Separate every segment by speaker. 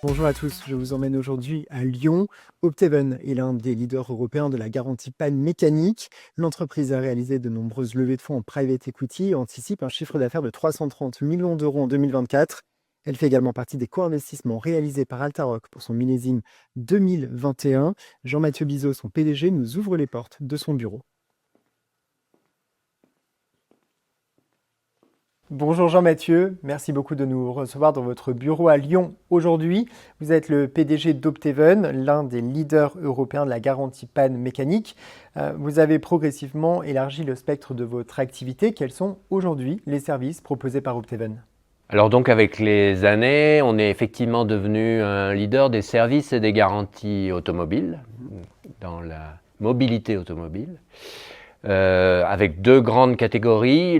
Speaker 1: Bonjour à tous, je vous emmène aujourd'hui à Lyon. Opteven est l'un des leaders européens de la garantie panne mécanique. L'entreprise a réalisé de nombreuses levées de fonds en private equity et anticipe un chiffre d'affaires de 330 millions d'euros en 2024. Elle fait également partie des co-investissements réalisés par Altaroc pour son millésime 2021. Jean-Mathieu Bizot, son PDG, nous ouvre les portes de son bureau. Bonjour Jean-Mathieu, merci beaucoup de nous recevoir dans votre bureau à Lyon aujourd'hui. Vous êtes le PDG d'Opteven, l'un des leaders européens de la garantie panne mécanique. Vous avez progressivement élargi le spectre de votre activité. Quels sont aujourd'hui les services proposés par Opteven ?
Speaker 2: Alors donc avec les années, on est effectivement devenu un leader des services et des garanties automobiles, dans la mobilité automobile. Avec deux grandes catégories,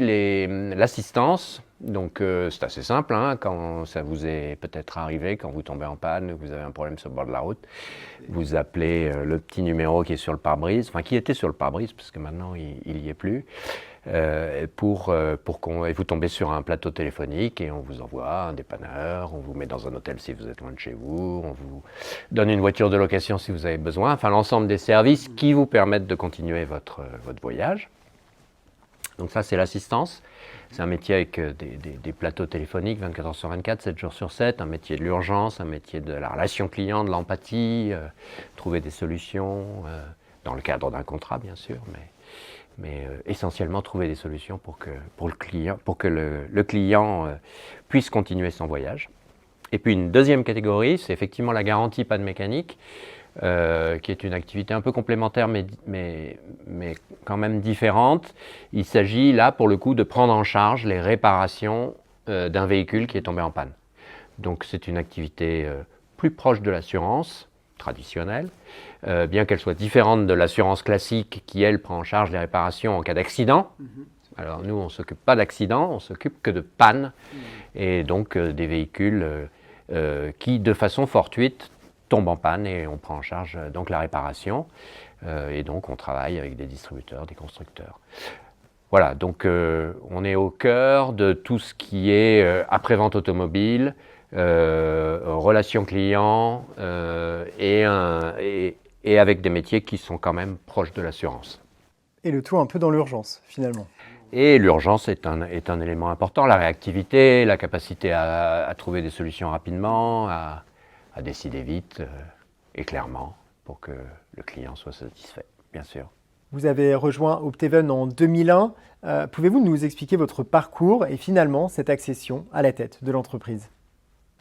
Speaker 2: l'assistance, donc c'est assez simple, hein, quand ça vous est peut-être arrivé, quand vous tombez en panne, vous avez un problème sur le bord de la route, vous appelez le petit numéro qui est sur le pare-brise, enfin qui était sur le pare-brise, parce que maintenant il n'y est plus, et vous tombez sur un plateau téléphonique et on vous envoie un dépanneur, on vous met dans un hôtel si vous êtes loin de chez vous, on vous donne une voiture de location si vous avez besoin, enfin l'ensemble des services qui vous permettent de continuer votre voyage. Donc ça c'est l'assistance, c'est un métier avec des plateaux téléphoniques 24 heures sur 24, 7 jours sur 7, un métier de l'urgence, un métier de la relation client, de l'empathie, trouver des solutions, dans le cadre d'un contrat bien sûr, mais essentiellement trouver des solutions pour que le client puisse continuer son voyage. Et puis une deuxième catégorie, c'est effectivement la garantie panne mécanique, qui est une activité un peu complémentaire mais quand même différente. Il s'agit là pour le coup de prendre en charge les réparations d'un véhicule qui est tombé en panne. Donc c'est une activité plus proche de l'assurance traditionnelle, bien qu'elle soit différente de l'assurance classique qui, elle, prend en charge les réparations en cas d'accident. Alors nous, on ne s'occupe pas d'accident, on s'occupe que de panne, et donc des véhicules qui, de façon fortuite, tombent en panne et on prend en charge donc la réparation. Et donc on travaille avec des distributeurs, des constructeurs. Voilà, donc on est au cœur de tout ce qui est après-vente automobile, relations clients et avec des métiers qui sont quand même proches de l'assurance.
Speaker 1: Et le tout un peu dans l'urgence, finalement.
Speaker 2: Et l'urgence est un élément important, la réactivité, la capacité à trouver des solutions rapidement, à décider vite et clairement pour que le client soit satisfait, bien sûr.
Speaker 1: Vous avez rejoint Opteven en 2001. Pouvez-vous nous expliquer votre parcours et finalement cette accession à la tête de l'entreprise ?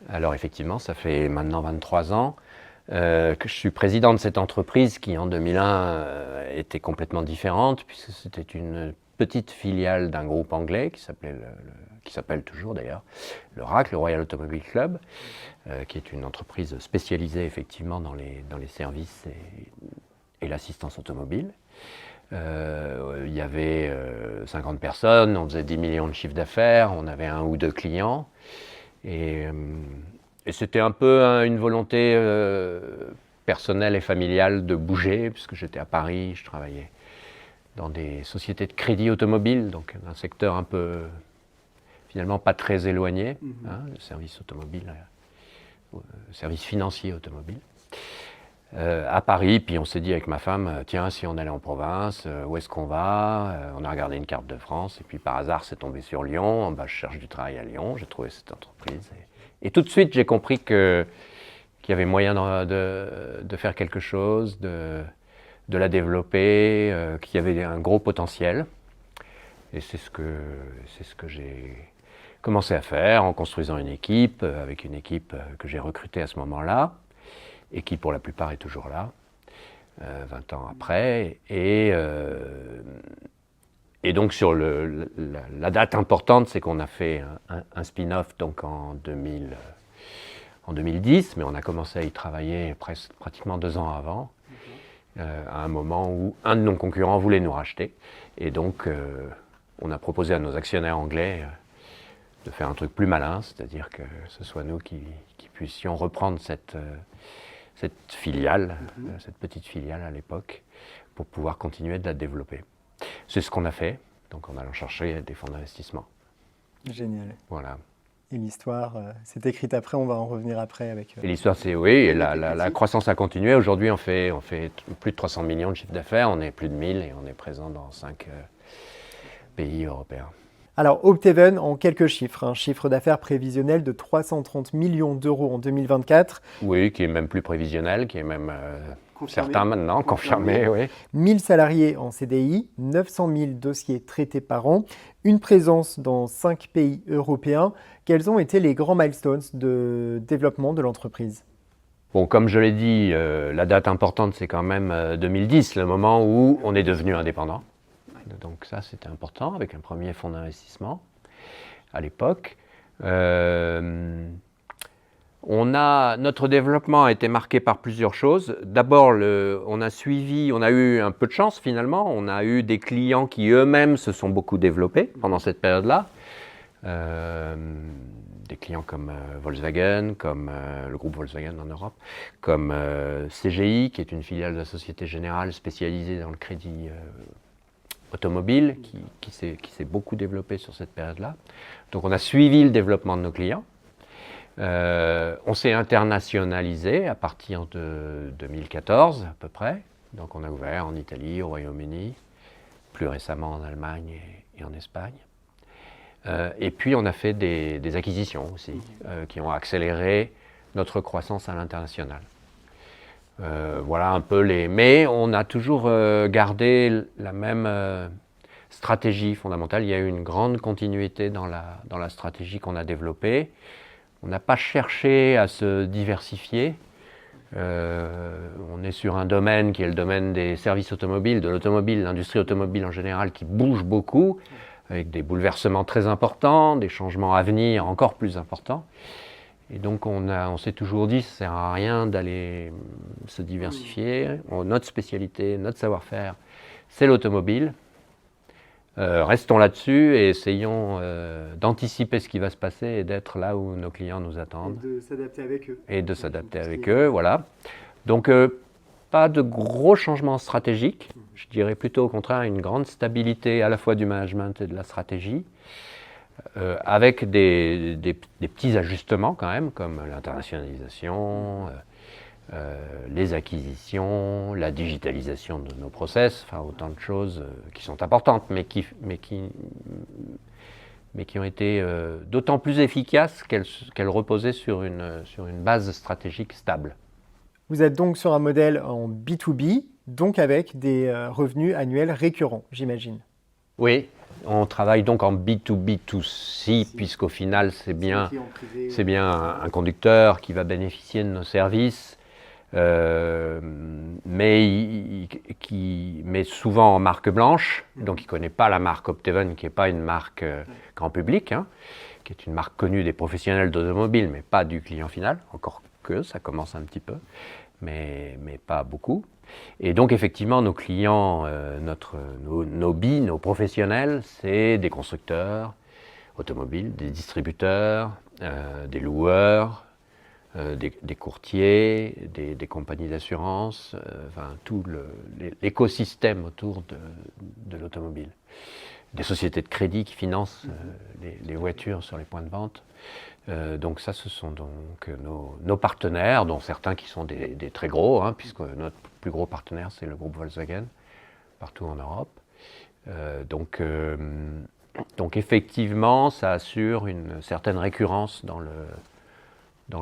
Speaker 2: Alors effectivement, ça fait maintenant 23 ans que je suis président de cette entreprise qui en 2001 était complètement différente puisque c'était une petite filiale d'un groupe anglais qui s'appelle toujours d'ailleurs le RAC, le Royal Automobile Club, qui est une entreprise spécialisée effectivement dans les services et l'assistance automobile. Il y avait 50 personnes, on faisait 10 millions de chiffre d'affaires, on avait 1 ou 2 clients. Et c'était un peu une volonté personnelle et familiale de bouger, puisque j'étais à Paris, je travaillais dans des sociétés de crédit automobile, donc un secteur un peu, finalement pas très éloigné, hein, le service automobile, service financier automobile. À Paris, puis on s'est dit avec ma femme, tiens, si on allait en province, où est-ce qu'on va ? On a regardé une carte de France, et puis par hasard, c'est tombé sur Lyon. Je cherche du travail à Lyon, j'ai trouvé cette entreprise. Et tout de suite, j'ai compris qu'il y avait moyen de faire quelque chose, de la développer, qu'il y avait un gros potentiel. Et c'est ce que j'ai commencé à faire en construisant une équipe, avec une équipe que j'ai recrutée à ce moment-là, et qui pour la plupart est toujours là, 20 ans après. Et donc sur la date importante, c'est qu'on a fait un spin-off donc en 2010, mais on a commencé à y travailler pratiquement 2 ans avant, à un moment où un de nos concurrents voulait nous racheter. Et donc on a proposé à nos actionnaires anglais de faire un truc plus malin, c'est-à-dire que ce soit nous qui puissions reprendre cette filiale, cette petite filiale à l'époque, pour pouvoir continuer de la développer. C'est ce qu'on a fait, donc en allant chercher des fonds d'investissement.
Speaker 1: Génial.
Speaker 2: Voilà.
Speaker 1: Et l'histoire s'est écrite après, on va en revenir après avec...
Speaker 2: Et l'histoire, c'est oui, et la croissance a continué. Aujourd'hui, on fait plus de 300 millions de chiffre d'affaires, on est plus de 1000 et on est présent dans 5 pays européens.
Speaker 1: Alors, Opteven, en quelques chiffres, un chiffre d'affaires prévisionnel de 330 millions d'euros en 2024.
Speaker 2: Oui, qui est même plus prévisionnel, qui est même certain maintenant, confirmé, oui.
Speaker 1: 1000 salariés en CDI, 900 000 dossiers traités par an, une présence dans 5 pays européens. Quels ont été les grands milestones de développement de l'entreprise ?
Speaker 2: Bon, comme je l'ai dit, la date importante, c'est quand même 2010, le moment où on est devenu indépendant. Donc ça, c'était important, avec un premier fonds d'investissement à l'époque. Notre développement a été marqué par plusieurs choses. D'abord, on a eu un peu de chance finalement. On a eu des clients qui eux-mêmes se sont beaucoup développés pendant cette période-là. Des clients comme Volkswagen, comme le groupe Volkswagen en Europe, comme CGI, qui est une filiale de la Société Générale spécialisée dans le crédit automobile, qui s'est beaucoup développé sur cette période-là. Donc on a suivi le développement de nos clients. On s'est internationalisé à partir de 2014 à peu près. Donc on a ouvert en Italie, au Royaume-Uni, plus récemment en Allemagne et en Espagne. Et puis on a fait des acquisitions aussi, qui ont accéléré notre croissance à l'international. Voilà un peu Mais on a toujours gardé la même stratégie fondamentale. Il y a eu une grande continuité dans la stratégie qu'on a développée. On n'a pas cherché à se diversifier. On est sur un domaine qui est le domaine des services automobiles, de l'automobile, l'industrie automobile en général, qui bouge beaucoup, avec des bouleversements très importants, des changements à venir encore plus importants. Et donc on s'est toujours dit, ça ne sert à rien d'aller se diversifier. Notre spécialité, notre savoir-faire, c'est l'automobile. Restons là-dessus et essayons d'anticiper ce qui va se passer et d'être là où nos clients nous attendent.
Speaker 1: Et de s'adapter avec eux.
Speaker 2: Voilà. Donc pas de gros changements stratégiques. Je dirais plutôt au contraire une grande stabilité à la fois du management et de la stratégie. Avec des petits ajustements quand même, comme l'internationalisation, les acquisitions, la digitalisation de nos process, enfin autant de choses qui sont importantes, mais qui ont été d'autant plus efficaces qu'elles reposaient sur une base stratégique stable.
Speaker 1: Vous êtes donc sur un modèle en B2B, donc avec des revenus annuels récurrents, j'imagine.
Speaker 2: Oui. On travaille donc en B2B2C, puisqu'au final, c'est bien un conducteur qui va bénéficier de nos services, mais souvent en marque blanche, donc il ne connaît pas la marque Opteven, qui n'est pas une marque grand public, qui est une marque connue des professionnels d'automobile, mais pas du client final, encore que ça commence un petit peu, mais pas beaucoup. Et donc effectivement, nos clients, nos professionnels, c'est des constructeurs automobiles, des distributeurs, des loueurs, des courtiers, des compagnies d'assurance, enfin tout l'écosystème autour de l'automobile. Des sociétés de crédit qui financent les voitures sur les points de vente. Donc ça, ce sont donc nos partenaires, dont certains qui sont des très gros, puisque notre plus gros partenaire, c'est le groupe Volkswagen, partout en Europe. Donc effectivement, ça assure une certaine récurrence dans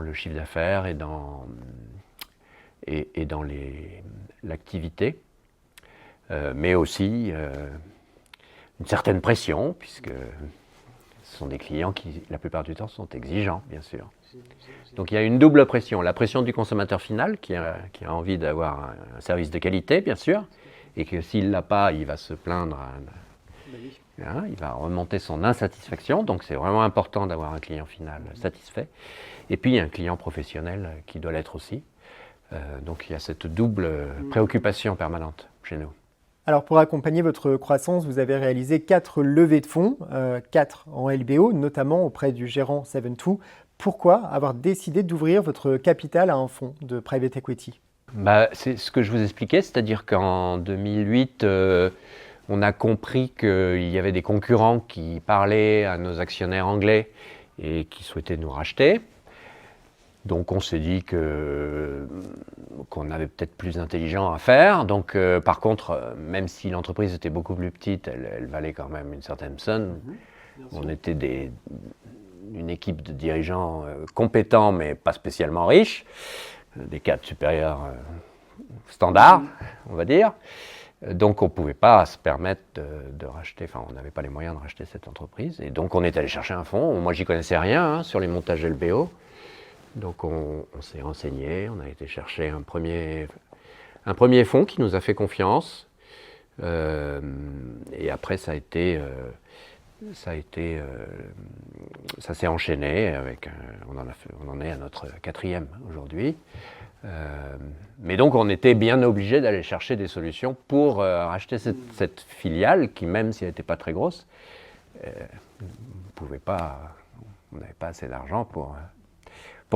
Speaker 2: le chiffre d'affaires et dans l'activité, mais aussi une certaine pression, puisque ce sont des clients qui, la plupart du temps, sont exigeants, bien sûr. Donc il y a une double pression. La pression du consommateur final, qui a envie d'avoir un service de qualité, bien sûr, et que s'il ne l'a pas, il va se plaindre, il va remonter son insatisfaction. Donc c'est vraiment important d'avoir un client final satisfait. Et puis il y a un client professionnel qui doit l'être aussi. Donc il y a cette double préoccupation permanente chez nous.
Speaker 1: Alors pour accompagner votre croissance, vous avez réalisé 4 levées de fonds, 4 en LBO, notamment auprès du gérant 72. Pourquoi avoir décidé d'ouvrir votre capital à un fonds de private equity ?
Speaker 2: C'est ce que je vous expliquais, c'est-à-dire qu'en 2008, on a compris qu'il y avait des concurrents qui parlaient à nos actionnaires anglais et qui souhaitaient nous racheter. Donc on s'est dit qu'on avait peut-être plus intelligent à faire. Donc par contre, même si l'entreprise était beaucoup plus petite, elle valait quand même une certaine somme. On était une équipe de dirigeants compétents mais pas spécialement riches, des cadres supérieurs standards, on va dire. Donc on ne pouvait pas se permettre de racheter, enfin on n'avait pas les moyens de racheter cette entreprise. Et donc on est allé chercher un fonds. Moi j'y connaissais rien sur les montages LBO. Donc on s'est renseigné, on a été chercher un premier fonds qui nous a fait confiance. Et après ça s'est enchaîné avec, on en est à notre 4e aujourd'hui. Mais donc on était bien obligé d'aller chercher des solutions pour racheter cette filiale qui, même si elle n'était pas très grosse, on n'avait pas assez d'argent pour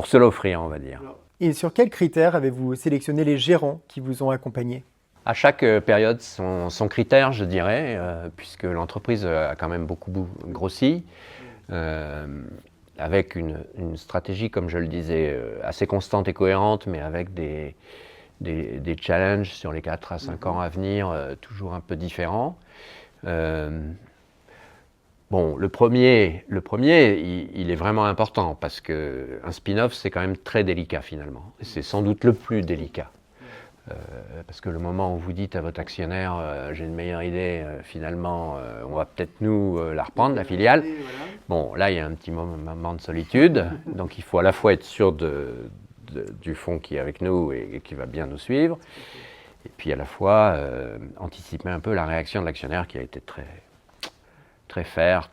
Speaker 2: se l'offrir, on va dire.
Speaker 1: Et sur quels critères avez-vous sélectionné les gérants qui vous ont accompagné?
Speaker 2: À chaque période, son critère, je dirais, puisque l'entreprise a quand même beaucoup grossi, avec une stratégie, comme je le disais, assez constante et cohérente, mais avec des challenges sur les 4 à 5 ans à venir, toujours un peu différents. Bon, le premier, il est vraiment important parce qu'un spin-off, c'est quand même très délicat finalement. C'est sans doute le plus délicat. Parce que le moment où vous dites à votre actionnaire j'ai une meilleure idée, finalement on va peut-être nous la reprendre, la filiale. Bon, là il y a un petit moment de solitude, donc il faut à la fois être sûr du fonds qui est avec nous et qui va bien nous suivre, et puis à la fois anticiper un peu la réaction de l'actionnaire qui a été très fair,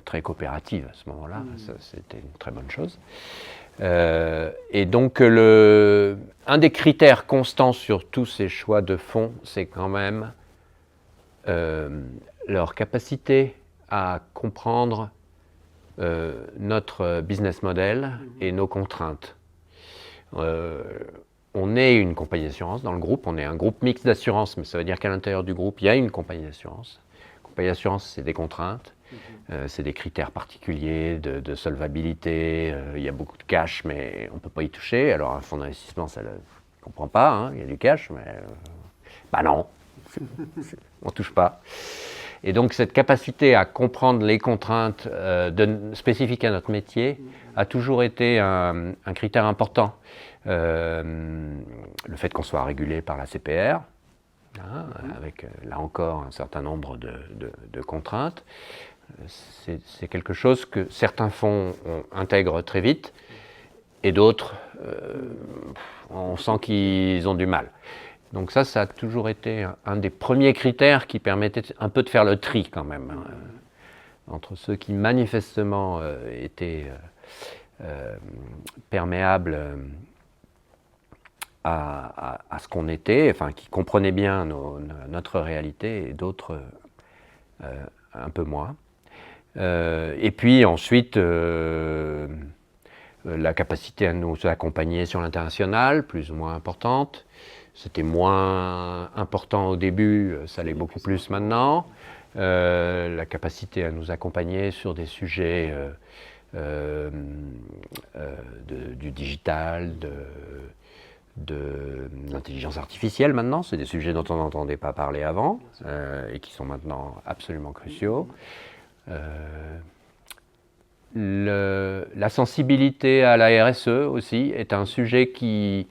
Speaker 2: très coopérative à ce moment-là. C'était une très bonne chose. Et donc un des critères constants sur tous ces choix de fonds, c'est quand même leur capacité à comprendre notre business model et nos contraintes. On est une compagnie d'assurance dans le groupe, on est un groupe mixte d'assurance, mais ça veut dire qu'à l'intérieur du groupe, il y a une compagnie d'assurance. Compagnie d'assurance, c'est des contraintes. C'est des critères particuliers de solvabilité, il y a beaucoup de cash mais on ne peut pas y toucher. Alors un fonds d'investissement, ça ne comprend pas, hein, il y a du cash, mais bah non, on ne touche pas. Et donc cette capacité à comprendre les contraintes spécifiques à notre métier a toujours été un critère important. Le fait qu'on soit régulé par la CPR, avec là encore un certain nombre de contraintes. C'est quelque chose que certains fonds intègrent très vite et d'autres, on sent qu'ils ont du mal. Donc ça a toujours été un des premiers critères qui permettait un peu de faire le tri quand même, entre ceux qui manifestement étaient perméables à ce qu'on était, enfin qui comprenaient bien notre réalité, et d'autres un peu moins. Et puis ensuite, la capacité à nous accompagner sur l'international, plus ou moins importante. C'était moins important au début, ça l'est beaucoup plus maintenant. La capacité à nous accompagner sur des sujets du digital, de l'intelligence artificielle maintenant, c'est des sujets dont on n'entendait pas parler avant et qui sont maintenant absolument cruciaux. La sensibilité à la RSE aussi est un sujet qui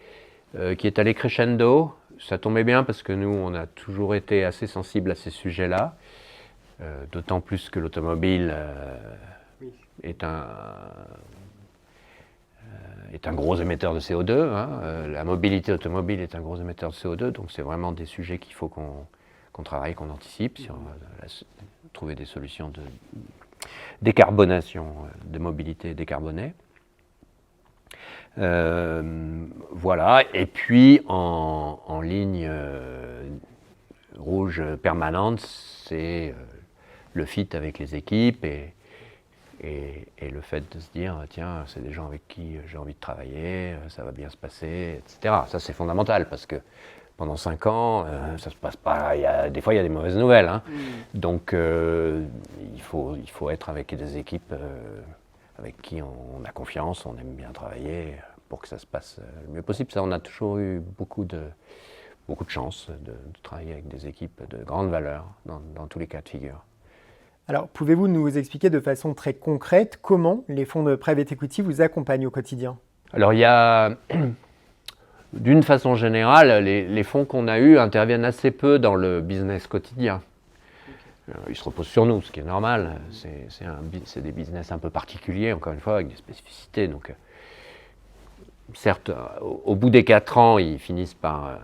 Speaker 2: est allé crescendo. Ça tombait bien parce que nous, on a toujours été assez sensibles à ces sujets-là, d'autant plus que l'automobile est un gros émetteur de CO2. La mobilité automobile est un gros émetteur de CO2, donc c'est vraiment des sujets qu'il faut qu'on travaille, qu'on anticipe, sur trouver des solutions de décarbonation, de mobilité décarbonée. Voilà, et puis en ligne rouge permanente, c'est le fit avec les équipes et le fait de se dire, tiens, c'est des gens avec qui j'ai envie de travailler, ça va bien se passer, etc. Ça, c'est fondamental parce que pendant 5 ans, ça se passe pas. Des fois, il y a des mauvaises nouvelles. Hein. Donc, il faut être avec des équipes avec qui on a confiance, on aime bien travailler pour que ça se passe le mieux possible. Ça, on a toujours eu beaucoup de chance de travailler avec des équipes de grande valeur dans tous les cas de figure.
Speaker 1: Alors, pouvez-vous nous expliquer de façon très concrète comment les fonds de private equity vous accompagnent au quotidien?
Speaker 2: Alors, il y a, d'une façon générale, les fonds qu'on a eus interviennent assez peu dans le business quotidien. Ils se reposent sur nous, ce qui est normal. C'est des business un peu particuliers, encore une fois, avec des spécificités. Donc, certes, au bout des 4 ans, ils finissent par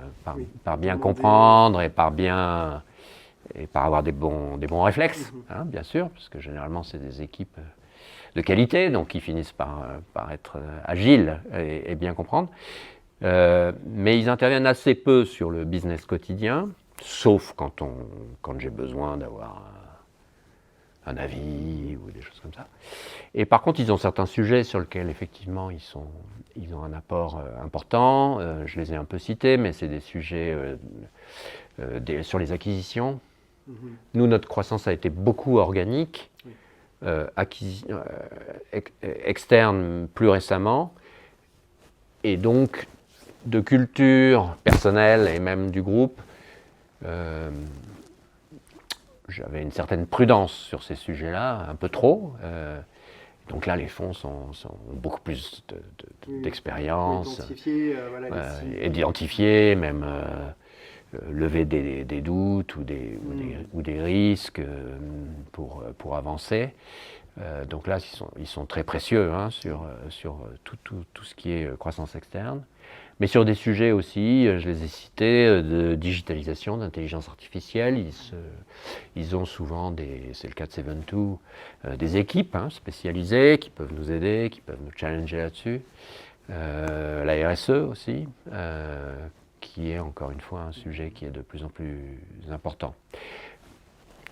Speaker 2: bien comprendre et par avoir des bons réflexes, hein, bien sûr, parce que généralement, c'est des équipes de qualité, donc ils finissent par être agiles et bien comprendre. Mais ils interviennent assez peu sur le business quotidien, sauf quand j'ai besoin d'avoir un avis ou des choses comme ça. Et par contre, ils ont certains sujets sur lesquels, effectivement, ils ont un apport important. Je les ai un peu cités, mais c'est des sujets sur les acquisitions. Nous, notre croissance a été beaucoup organique, externe plus récemment, et donc de culture personnelle et même du groupe, j'avais une certaine prudence sur ces sujets-là, un peu trop. Donc là, les fonds ont beaucoup plus d'expérience, identifier, même lever des doutes ou des risques pour avancer. Donc là, ils sont très précieux hein, sur tout ce qui est croissance externe. Mais sur des sujets aussi, je les ai cités, de digitalisation, d'intelligence artificielle, ils ont souvent, c'est le cas de Seven2, des équipes hein, spécialisées qui peuvent nous aider, qui peuvent nous challenger là-dessus. La RSE aussi, qui est encore une fois un sujet qui est de plus en plus important.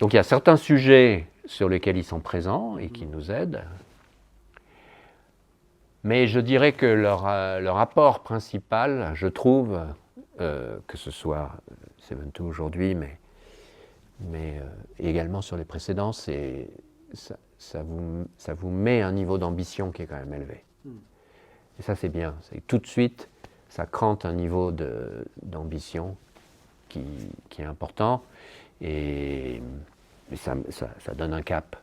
Speaker 2: Donc il y a certains sujets sur lesquels ils sont présents et qui nous aident. Mais je dirais que leur apport principal, je trouve, que ce soit Seven2 aujourd'hui, mais également sur les précédents, ça vous met un niveau d'ambition qui est quand même élevé. Et ça c'est bien, c'est que tout de suite, ça crante un niveau d'ambition qui est important et ça donne un cap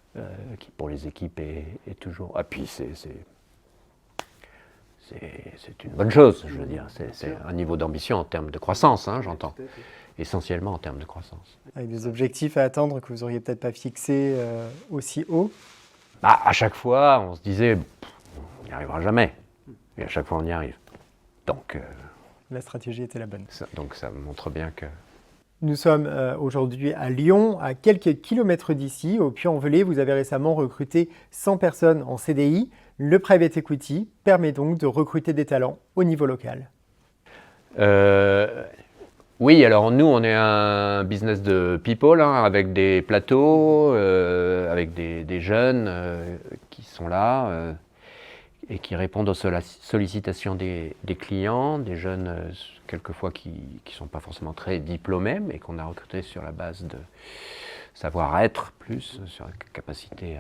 Speaker 2: qui pour les équipes est toujours... Ah puis c'est une bonne chose, je veux dire. C'est un niveau d'ambition en termes de croissance, hein, j'entends. Essentiellement en termes de croissance.
Speaker 1: Avec des objectifs à atteindre que vous n'auriez peut-être pas fixés aussi haut?
Speaker 2: À chaque fois, on se disait, on n'y arrivera jamais. Et à chaque fois, on y arrive. Donc,
Speaker 1: la stratégie était la bonne.
Speaker 2: Donc ça montre bien que...
Speaker 1: Nous sommes aujourd'hui à Lyon, à quelques kilomètres d'ici. Au Puy-en-Velay, vous avez récemment recruté 100 personnes en CDI. Le private equity permet donc de recruter des talents au niveau local.
Speaker 2: Oui, alors nous, on est un business de people, hein, avec des plateaux, avec des jeunes qui sont là et qui répondent aux sollicitations des clients, des jeunes quelquefois qui ne sont pas forcément très diplômés, mais qu'on a recrutés sur la base de savoir-être plus, sur la capacité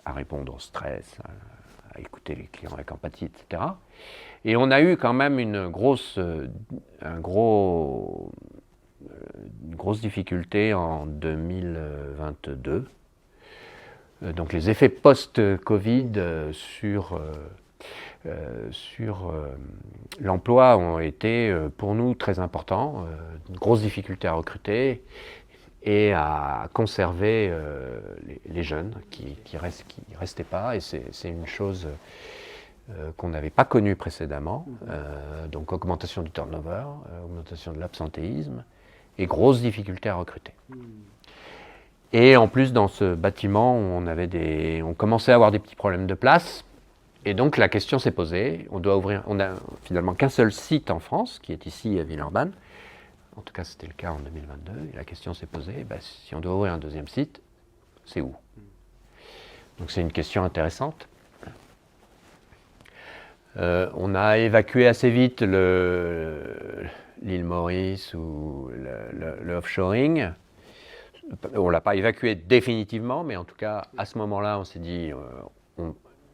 Speaker 2: à répondre au stress, à écouter les clients avec empathie, etc. Et on a eu quand même une grosse difficulté en 2022. Donc les effets post-Covid sur l'emploi ont été pour nous très importants. Une grosse difficulté à recruter et à conserver les jeunes qui restaient pas. Et c'est une chose qu'on n'avait pas connue précédemment. Donc augmentation du turnover, augmentation de l'absentéisme et grosse difficulté à recruter. Et en plus, dans ce bâtiment, on commençait à avoir des petits problèmes de place. Et donc la question s'est posée. On a finalement qu'un seul site en France, qui est ici à Villeurbanne. En tout cas, c'était le cas en 2022. Et la question s'est posée, si on doit ouvrir un deuxième site, c'est où? Donc c'est une question intéressante. On a évacué assez vite l'île Maurice ou le offshoring. On ne l'a pas évacué définitivement, mais en tout cas, à ce moment-là, on s'est dit,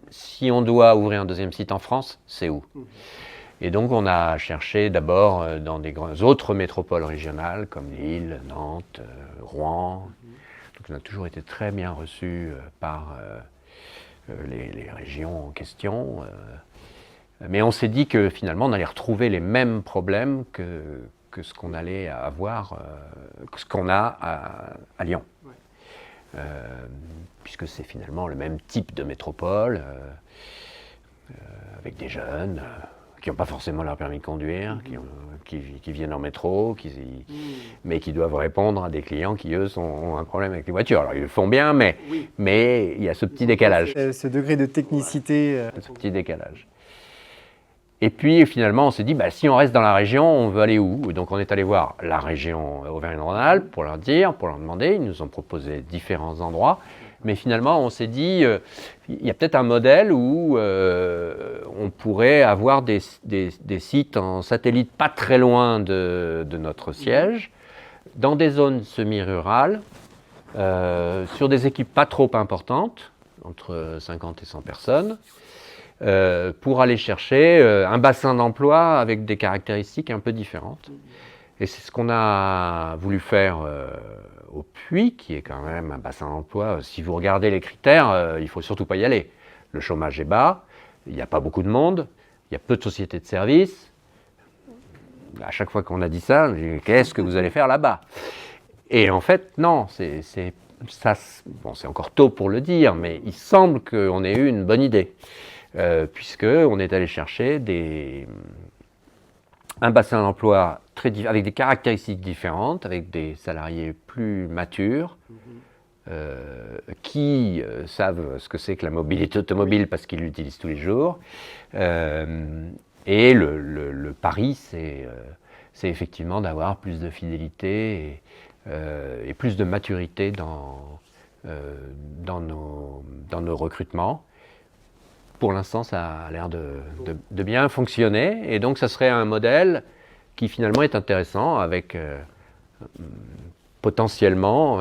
Speaker 2: si on doit ouvrir un deuxième site en France, c'est où? Et donc, on a cherché d'abord dans des autres métropoles régionales, comme Lille, Nantes, Rouen. Donc, on a toujours été très bien reçus par les régions en question. Mais on s'est dit que finalement, on allait retrouver les mêmes problèmes que ce qu'on allait avoir, que ce qu'on a à Lyon. Ouais. Puisque c'est finalement le même type de métropole, avec des jeunes qui n'ont pas forcément leur permis de conduire, qui viennent en métro, mais qui doivent répondre à des clients qui, eux, ont un problème avec les voitures. Alors, ils le font bien, mais il y a ce petit décalage.
Speaker 1: Ce degré de technicité.
Speaker 2: Ce petit décalage. Et puis finalement, on s'est dit, si on reste dans la région, on veut aller où? Et donc on est allé voir la région Auvergne-Rhône-Alpes pour leur demander. Ils nous ont proposé différents endroits. Mais finalement, on s'est dit, il y a peut-être un modèle où on pourrait avoir des sites en satellite pas très loin de notre siège, dans des zones semi-rurales, sur des équipes pas trop importantes, entre 50 et 100 personnes. Pour aller chercher un bassin d'emploi avec des caractéristiques un peu différentes. Et c'est ce qu'on a voulu faire au Puy, qui est quand même un bassin d'emploi. Si vous regardez les critères, il ne faut surtout pas y aller. Le chômage est bas, il n'y a pas beaucoup de monde, il y a peu de sociétés de services. À chaque fois qu'on a dit ça, je dis, qu'est-ce que vous allez faire là-bas? Et en fait, non, c'est encore tôt pour le dire, mais il semble qu'on ait eu une bonne idée. Puisqu'on est allé chercher un bassin d'emploi avec des caractéristiques différentes, avec des salariés plus matures, qui savent ce que c'est que la mobilité automobile parce qu'ils l'utilisent tous les jours. Et le pari, c'est effectivement d'avoir plus de fidélité et plus de maturité dans nos recrutements. Pour l'instant, ça a l'air de bien fonctionner. Et donc, ça serait un modèle qui finalement est intéressant avec potentiellement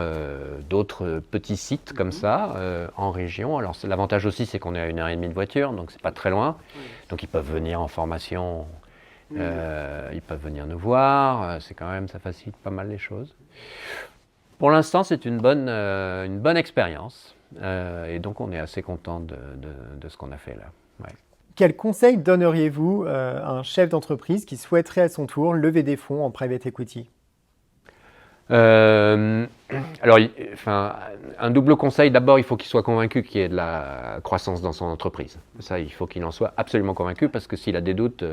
Speaker 2: d'autres petits sites comme ça en région. Alors, l'avantage aussi, c'est qu'on est à 1h30 de voiture, donc c'est pas très loin. Donc, ils peuvent venir en formation, ils peuvent venir nous voir. C'est quand même, ça facilite pas mal les choses. Pour l'instant, c'est une bonne expérience. Et donc, on est assez content de ce qu'on a fait là. Ouais.
Speaker 1: Quel conseil donneriez-vous à un chef d'entreprise qui souhaiterait à son tour lever des fonds en private equity?
Speaker 2: Alors, un double conseil. D'abord, il faut qu'il soit convaincu qu'il y ait de la croissance dans son entreprise. Ça, il faut qu'il en soit absolument convaincu parce que s'il a des doutes,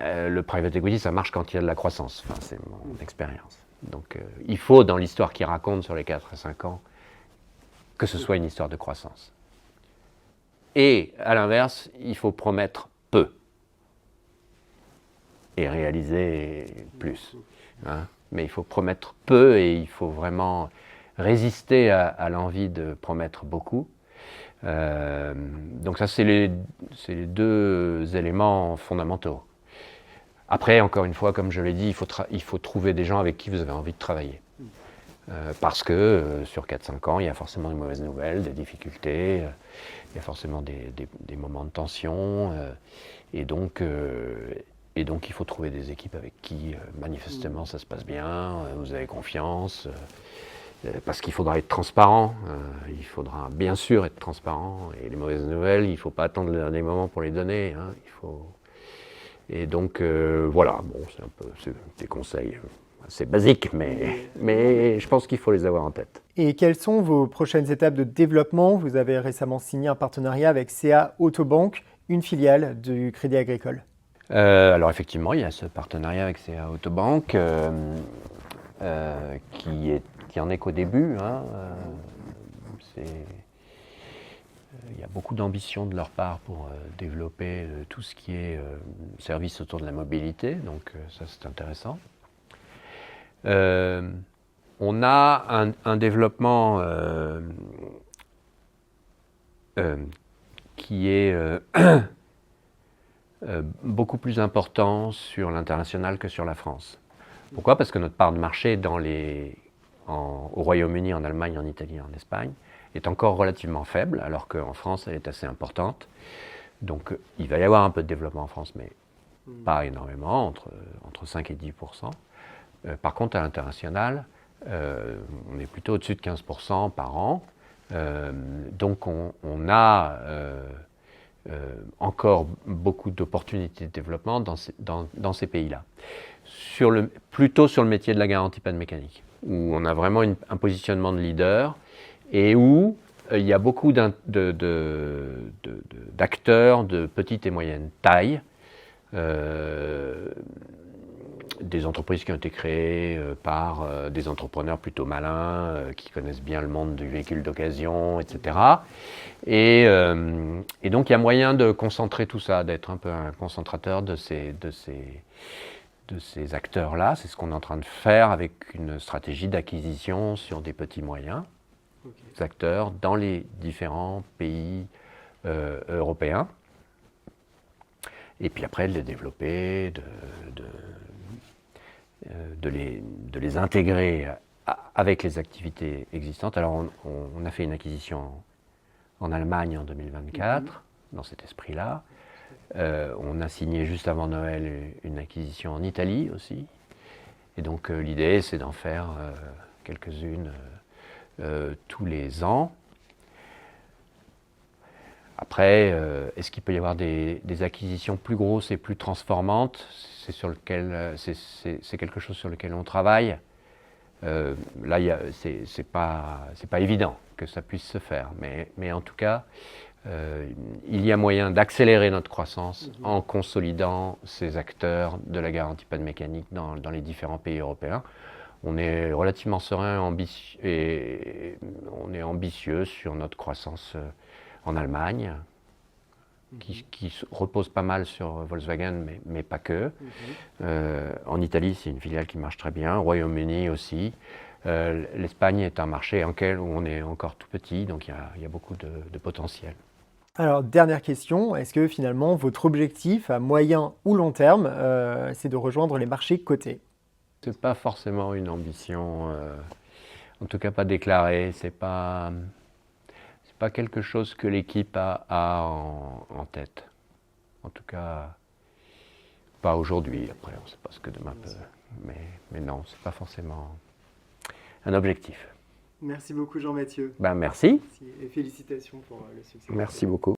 Speaker 2: le private equity, ça marche quand il y a de la croissance. Enfin, c'est mon expérience. Donc, il faut, dans l'histoire qu'il raconte sur les 4 à 5 ans, que ce soit une histoire de croissance. Et, à l'inverse, il faut promettre peu et réaliser plus. Hein. Mais il faut promettre peu et il faut vraiment résister à l'envie de promettre beaucoup. Donc ça, c'est les deux éléments fondamentaux. Après, encore une fois, comme je l'ai dit, il faut trouver des gens avec qui vous avez envie de travailler. Parce que sur 4-5 ans, il y a forcément des mauvaises nouvelles, des difficultés, il y a forcément des moments de tension. Et donc, il faut trouver des équipes avec qui, manifestement, ça se passe bien, vous avez confiance. Parce qu'il faudra être transparent. Il faudra bien sûr être transparent. Et les mauvaises nouvelles, il ne faut pas attendre le dernier moment pour les donner. Hein, Et donc, voilà, bon, c'est des conseils assez basiques, mais je pense qu'il faut les avoir en tête.
Speaker 1: Et quelles sont vos prochaines étapes de développement? Vous avez récemment signé un partenariat avec CA Autobank, une filiale du Crédit Agricole.
Speaker 2: Alors effectivement, il y a ce partenariat avec CA Autobank qui en est qu'au début. Hein, il y a beaucoup d'ambition de leur part pour développer tout ce qui est service autour de la mobilité, donc ça c'est intéressant. On a un développement qui est beaucoup plus important sur l'international que sur la France. Pourquoi? Parce que notre part de marché au Royaume-Uni, en Allemagne, en Italie, en Espagne est encore relativement faible, alors qu'en France, elle est assez importante. Donc il va y avoir un peu de développement en France, mais pas énormément, entre 5 et 10%. Par contre, à l'international, on est plutôt au-dessus de 15% par an. Donc on a encore beaucoup d'opportunités de développement dans ces pays-là. Plutôt sur le métier de la garantie panne mécanique, où on a vraiment un positionnement de leader et où il y a beaucoup d'acteurs de petite et moyenne taille, des entreprises qui ont été créées par des entrepreneurs plutôt malins, qui connaissent bien le monde du véhicule d'occasion, etc. Et donc il y a moyen de concentrer tout ça, d'être un peu un concentrateur de ces acteurs-là. C'est ce qu'on est en train de faire avec une stratégie d'acquisition sur des petits moyens acteurs dans les différents pays européens. Et puis après, de les développer, de les intégrer avec les activités existantes. Alors, on a fait une acquisition en Allemagne en 2024, dans cet esprit-là. On a signé juste avant Noël une acquisition en Italie aussi. Et donc, l'idée, c'est d'en faire quelques-unes tous les ans. Après, est-ce qu'il peut y avoir des acquisitions plus grosses et plus transformantes? C'est quelque chose sur lequel on travaille. Là, c'est pas évident que ça puisse se faire, mais en tout cas, il y a moyen d'accélérer notre croissance en consolidant ces acteurs de la garantie panne mécanique dans les différents pays européens. On est relativement serein et on est ambitieux sur notre croissance en Allemagne, qui repose pas mal sur Volkswagen, mais pas que. En Italie, c'est une filiale qui marche très bien. Au Royaume-Uni aussi. L'Espagne est un marché où on est encore tout petit, donc il y a beaucoup de potentiel.
Speaker 1: Alors, dernière question, est-ce que finalement votre objectif à moyen ou long terme, c'est de rejoindre les marchés cotés?
Speaker 2: C'est pas forcément une ambition, en tout cas pas déclarée. C'est pas quelque chose que l'équipe a en tête. En tout cas, pas aujourd'hui. Après, on ne sait pas ce que demain peut. Mais non, c'est pas forcément un objectif.
Speaker 1: Merci beaucoup Jean-Mathieu.
Speaker 2: Ben merci.
Speaker 1: Et félicitations pour le succès.
Speaker 2: Merci beaucoup.